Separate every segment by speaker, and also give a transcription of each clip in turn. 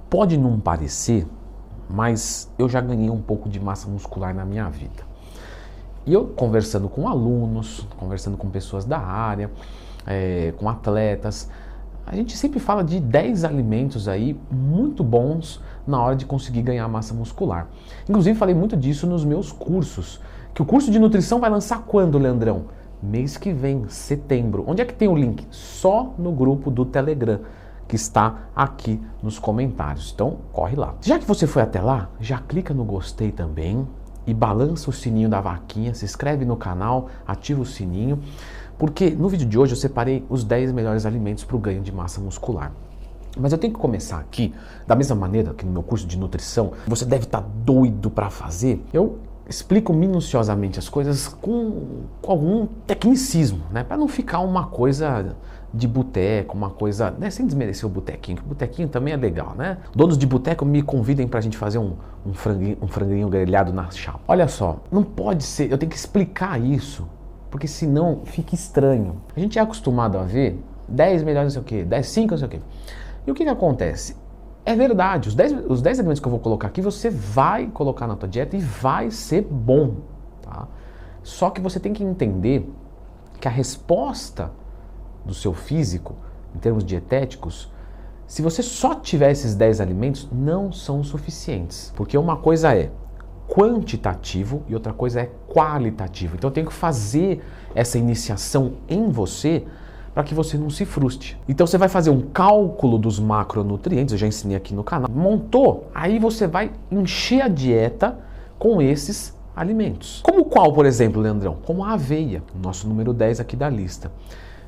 Speaker 1: Pode não parecer, mas eu já ganhei um pouco de massa muscular na minha vida. E eu conversando com alunos, conversando com pessoas da área, com atletas, a gente sempre fala de 10 alimentos aí muito bons na hora de conseguir ganhar massa muscular. Inclusive falei muito disso nos meus cursos, que o curso de nutrição vai lançar quando, Leandrão? Mês que vem, setembro. Onde é que tem o link? Só no grupo do Telegram, que está aqui nos comentários. Então, corre lá. Já que você foi até lá, já clica no gostei também e balança o sininho da vaquinha, se inscreve no canal, ativa o sininho, porque no vídeo de hoje eu separei os 10 melhores alimentos para o ganho de massa muscular. Mas eu tenho que começar aqui, da mesma maneira que no meu curso de nutrição, você deve estar doido para fazer, eu explico minuciosamente as coisas com algum tecnicismo, né? Para não ficar uma coisa de boteco, uma coisa, né? Sem desmerecer o botequinho, que o botequinho também é legal, né? Donos de boteco me convidem pra gente fazer um franguinho grelhado na chapa. Olha só, não pode ser, eu tenho que explicar isso, porque senão fica estranho. A gente é acostumado a ver 10 melhores não sei o quê, 10, 5 não sei o quê. E o que acontece? É verdade, os 10 alimentos que eu vou colocar aqui, você vai colocar na tua dieta e vai ser bom, tá? Só que você tem que entender que a resposta do seu físico, em termos dietéticos, se você só tiver esses 10 alimentos, não são suficientes. Porque uma coisa é quantitativo e outra coisa é qualitativo. Então eu tenho que fazer essa iniciação em você para que você não se frustre. Então você vai fazer um cálculo dos macronutrientes, eu já ensinei aqui no canal, montou, aí você vai encher a dieta com esses alimentos. Como qual, por exemplo, Leandrão? Como a aveia, o nosso número 10 aqui da lista.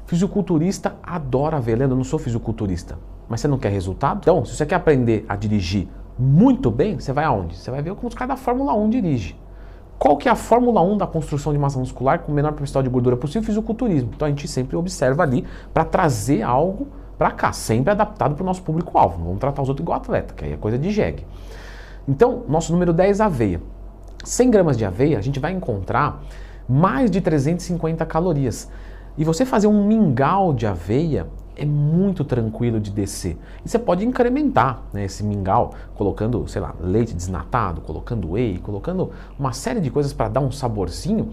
Speaker 1: Fisiculturista adora aveia. Leandro, eu não sou fisiculturista, mas você não quer resultado? Então, se você quer aprender a dirigir muito bem, você vai aonde? Você vai ver como os caras da Fórmula 1 dirigem. Qual que é a Fórmula 1 da construção de massa muscular com o menor percentual de gordura possível? Fisiculturismo. Então a gente sempre observa ali para trazer algo para cá, sempre adaptado para o nosso público-alvo. Não vamos tratar os outros igual atleta, que aí é coisa de jegue. Então, nosso número 10, aveia. 100 gramas de aveia, a gente vai encontrar mais de 350 calorias. E você fazer um mingau de aveia é muito tranquilo de descer. E você pode incrementar, né, esse mingau colocando, sei lá, leite desnatado, colocando whey, colocando uma série de coisas para dar um saborzinho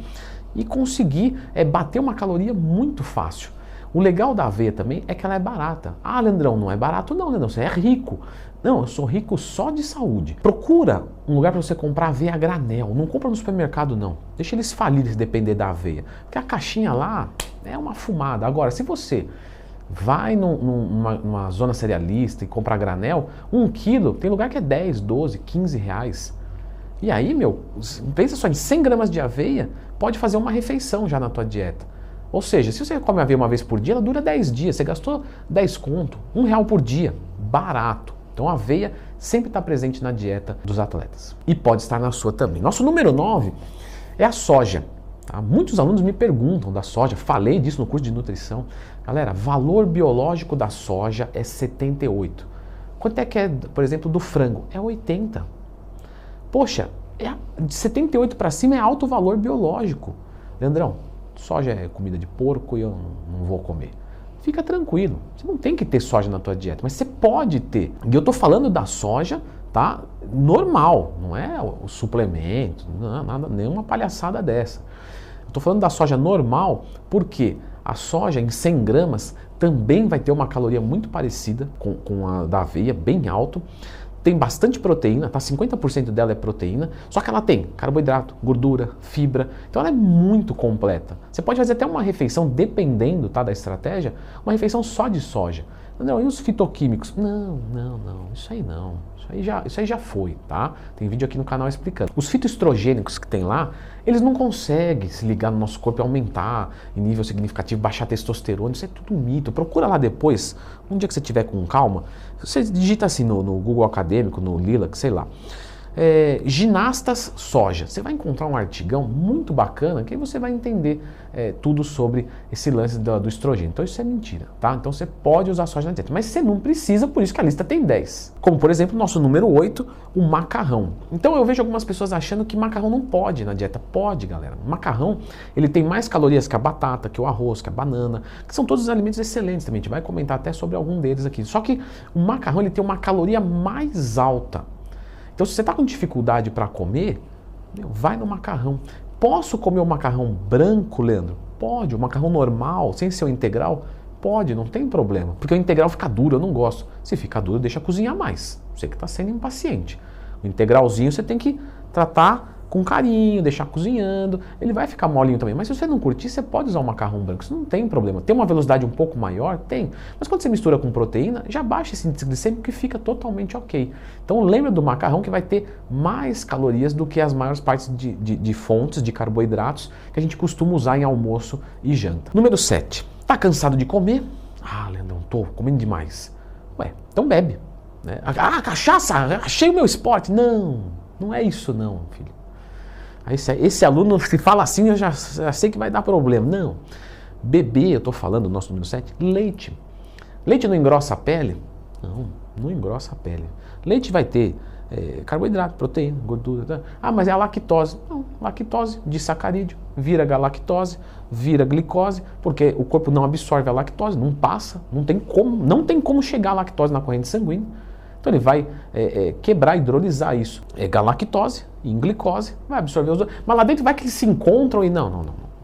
Speaker 1: e conseguir bater uma caloria muito fácil. O legal da aveia também é que ela é barata. Ah, Leandrão, não é barato não, Leandrão, você é rico. Não, eu sou rico só de saúde. Procura um lugar para você comprar aveia a granel. Não compra no supermercado não. Deixa eles falirem se depender da aveia. Porque a caixinha lá é uma fumada. Agora, se você vai numa zona cerealista e comprar granel, 1 quilo, tem lugar que é 10, 12, 15 reais. E aí, meu, pensa só, em 100 gramas de aveia, pode fazer uma refeição já na tua dieta. Ou seja, se você come aveia uma vez por dia, ela dura 10 dias. Você gastou 10 conto, R$1 por dia. Barato. Então a aveia sempre está presente na dieta dos atletas. E pode estar na sua também. Nosso número 9 é a soja. Tá? Muitos alunos me perguntam da soja, falei disso no curso de nutrição. Galera, valor biológico da soja é 78. Quanto é que é, por exemplo, do frango? É 80. Poxa, de 78 para cima é alto valor biológico. Leandrão, soja é comida de porco e eu não vou comer. Fica tranquilo, você não tem que ter soja na tua dieta, mas você pode ter. E eu tô falando da soja, tá? Normal, não é o suplemento, não, nada, nenhuma palhaçada dessa. Eu tô falando da soja normal porque a soja em 100 gramas também vai ter uma caloria muito parecida com a da aveia, bem alto. Tem bastante proteína, tá? 50% dela é proteína, só que ela tem carboidrato, gordura, fibra, então ela é muito completa. Você pode fazer até uma refeição, dependendo, tá, da estratégia, uma refeição só de soja. Não, e os fitoquímicos? Não, isso aí não. Isso aí já foi, tá? Tem vídeo aqui no canal explicando. Os fitoestrogênicos que tem lá, eles não conseguem se ligar no nosso corpo e aumentar em nível significativo, baixar a testosterona, isso é tudo mito. Procura lá depois, um dia que você tiver com calma, você digita assim no Google Acadêmico, no Lilac, sei lá. ginastas soja. Você vai encontrar um artigão muito bacana que aí você vai entender tudo sobre esse lance do estrogênio. Então isso é mentira, tá? Então você pode usar soja na dieta, mas você não precisa, por isso que a lista tem 10. Como por exemplo, nosso número 8, o macarrão. Então eu vejo algumas pessoas achando que macarrão não pode na dieta. Pode, galera. O macarrão, ele tem mais calorias que a batata, que o arroz, que a banana, que são todos alimentos excelentes também. A gente vai comentar até sobre algum deles aqui. Só que o macarrão, ele tem uma caloria mais alta. Então se você está com dificuldade para comer, vai no macarrão. Posso comer o macarrão branco, Leandro? Pode. O macarrão normal, sem ser o integral? Pode, não tem problema. Porque o integral fica duro, eu não gosto. Se fica duro, deixa cozinhar mais. Você que está sendo impaciente. O integralzinho você tem que tratar com carinho, deixar cozinhando. Ele vai ficar molinho também. Mas se você não curtir, você pode usar o macarrão branco. Isso não tem problema. Tem uma velocidade um pouco maior? Tem. Mas quando você mistura com proteína, já baixa esse índice glicêmico que fica totalmente ok. Então lembra do macarrão que vai ter mais calorias do que as maiores partes de fontes de carboidratos que a gente costuma usar em almoço e janta. Número 7. Tá cansado de comer? Ah, Leandrão, tô comendo demais. Ué, então bebe. Né? Ah, cachaça, achei o meu esporte. Não, não é isso não, filho. Esse aluno, se fala assim, eu já sei que vai dar problema. Não. Beber, eu estou falando, nosso número 7, leite. Leite não engrossa a pele? Não, não engrossa a pele. Leite vai ter carboidrato, proteína, gordura. Tá? Ah, mas é a lactose. Não, lactose, disacarídeo, vira galactose, vira glicose, porque o corpo não absorve a lactose, não passa, não tem como chegar a lactose na corrente sanguínea. Então ele vai quebrar, hidrolisar isso. É galactose, em glicose, vai absorver os outros. Mas lá dentro vai que eles se encontram e não.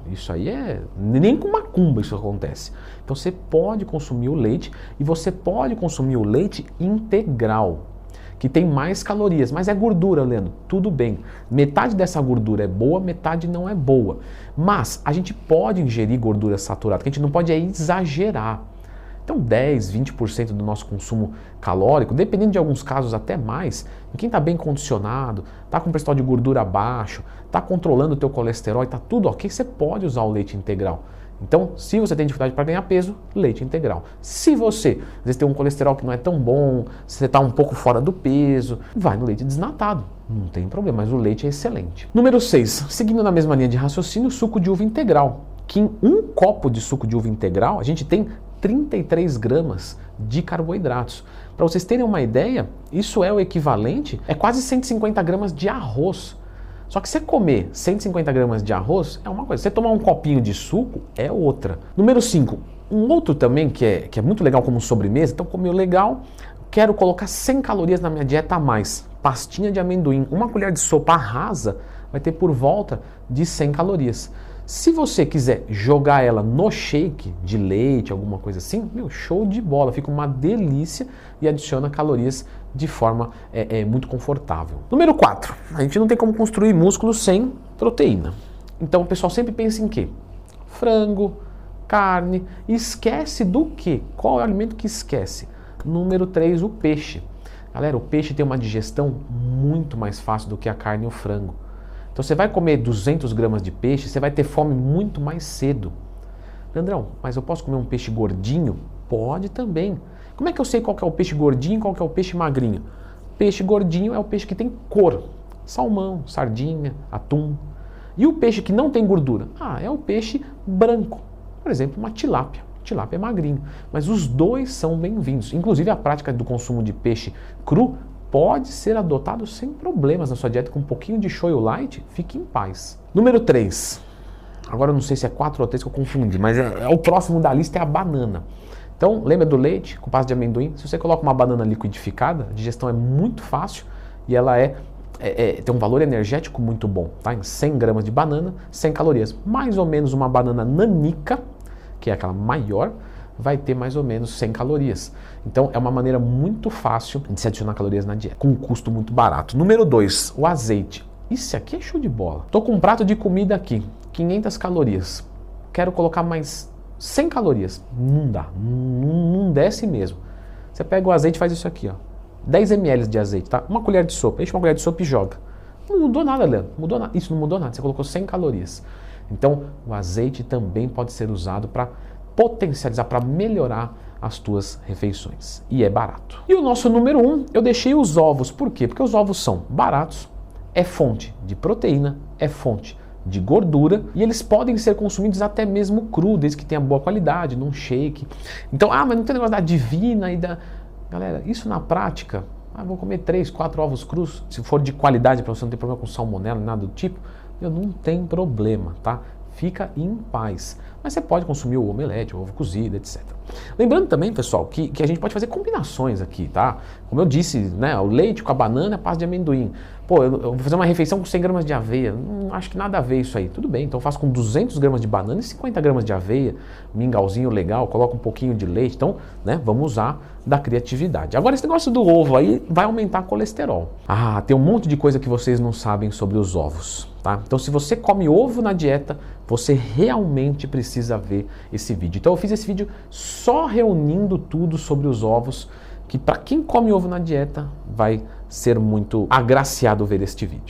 Speaker 1: Isso aí nem com macumba isso acontece. Então você pode consumir o leite e você pode consumir o leite integral, que tem mais calorias, mas é gordura, Leandro. Tudo bem. Metade dessa gordura é boa, metade não é boa. Mas a gente pode ingerir gordura saturada, o que a gente não pode exagerar. Então 10, 20% do nosso consumo calórico, dependendo de alguns casos até mais, em quem está bem condicionado, está com o percentual de gordura baixo, está controlando o teu colesterol, está tudo ok, você pode usar o leite integral. Então, se você tem dificuldade para ganhar peso, leite integral. Se você, às vezes, tem um colesterol que não é tão bom, se você está um pouco fora do peso, vai no leite desnatado. Não tem problema, mas o leite é excelente. Número 6, seguindo na mesma linha de raciocínio, suco de uva integral. Que em um copo de suco de uva integral, a gente tem 33 gramas de carboidratos. Para vocês terem uma ideia, isso é o equivalente, é quase 150 gramas de arroz. Só que você comer 150 gramas de arroz é uma coisa, você tomar um copinho de suco é outra. Número 5, um outro também que é muito legal como sobremesa, então comeu legal, quero colocar 100 calorias na minha dieta a mais. Pastinha de amendoim, uma colher de sopa rasa vai ter por volta de 100 calorias. Se você quiser jogar ela no shake de leite, alguma coisa assim, show de bola, fica uma delícia e adiciona calorias de forma muito confortável. Número 4, a gente não tem como construir músculo sem proteína. Então o pessoal sempre pensa em quê? Frango, carne, e esquece do quê? Qual é o alimento que esquece? Número 3, o peixe. Galera, o peixe tem uma digestão muito mais fácil do que a carne e o frango. Então você vai comer 200 gramas de peixe, você vai ter fome muito mais cedo. Leandrão, mas eu posso comer um peixe gordinho? Pode também. Como é que eu sei qual que é o peixe gordinho e qual que é o peixe magrinho? Peixe gordinho é o peixe que tem cor. Salmão, sardinha, atum. E o peixe que não tem gordura? É o peixe branco. Por exemplo, uma tilápia. Tilápia é magrinho. Mas os dois são bem-vindos. Inclusive a prática do consumo de peixe cru pode ser adotado sem problemas na sua dieta com um pouquinho de shoyu light, fique em paz. Número 3. Agora eu não sei se é 4 ou 3 que eu confundi, mas o próximo da lista é a banana. Então, lembra do leite com pasta de amendoim? Se você coloca uma banana liquidificada, a digestão é muito fácil e ela tem um valor energético muito bom, tá? Em 100 gramas de banana, 100 calorias. Mais ou menos uma banana nanica, que é aquela maior, vai ter mais ou menos 100 calorias. Então é uma maneira muito fácil de se adicionar calorias na dieta, com um custo muito barato. Número 2, o azeite. Isso aqui é show de bola. Tô com um prato de comida aqui, 500 calorias. Quero colocar mais 100 calorias. Não dá, não desce mesmo. Você pega o azeite e faz isso aqui, ó. 10 ml de azeite, tá? Uma colher de sopa, enche uma colher de sopa e joga. Não mudou nada, Leandro. Mudou nada. Isso não mudou nada, você colocou 100 calorias. Então o azeite também pode ser usado para potencializar, para melhorar as tuas refeições. E é barato. E o nosso número 1, eu deixei os ovos. Por quê? Porque os ovos são baratos, é fonte de proteína, é fonte de gordura e eles podem ser consumidos até mesmo cru, desde que tenha boa qualidade, num shake. Então, mas não tem negócio da divina e da... Galera, isso na prática, vou comer 3, 4 ovos crus, se for de qualidade para você não ter problema com salmonela, nada do tipo, não tem problema, tá? Fica em paz. Mas você pode consumir o omelete, o ovo cozido, etc. Lembrando também, pessoal, que a gente pode fazer combinações aqui, tá? Como eu disse, né, o leite com a banana, a pasta de amendoim. Pô, eu vou fazer uma refeição com 100 gramas de aveia. Não acho que nada a ver isso aí. Tudo bem, então eu faço com 200 gramas de banana e 50 gramas de aveia. Mingauzinho legal, coloco um pouquinho de leite. Então, né, vamos usar da criatividade. Agora, esse negócio do ovo aí vai aumentar colesterol. Tem um monte de coisa que vocês não sabem sobre os ovos, tá? Então, se você come ovo na dieta, você realmente precisa ver esse vídeo. Então, eu fiz esse vídeo só reunindo tudo sobre os ovos, que para quem come ovo na dieta vai ser muito agraciado ver este vídeo.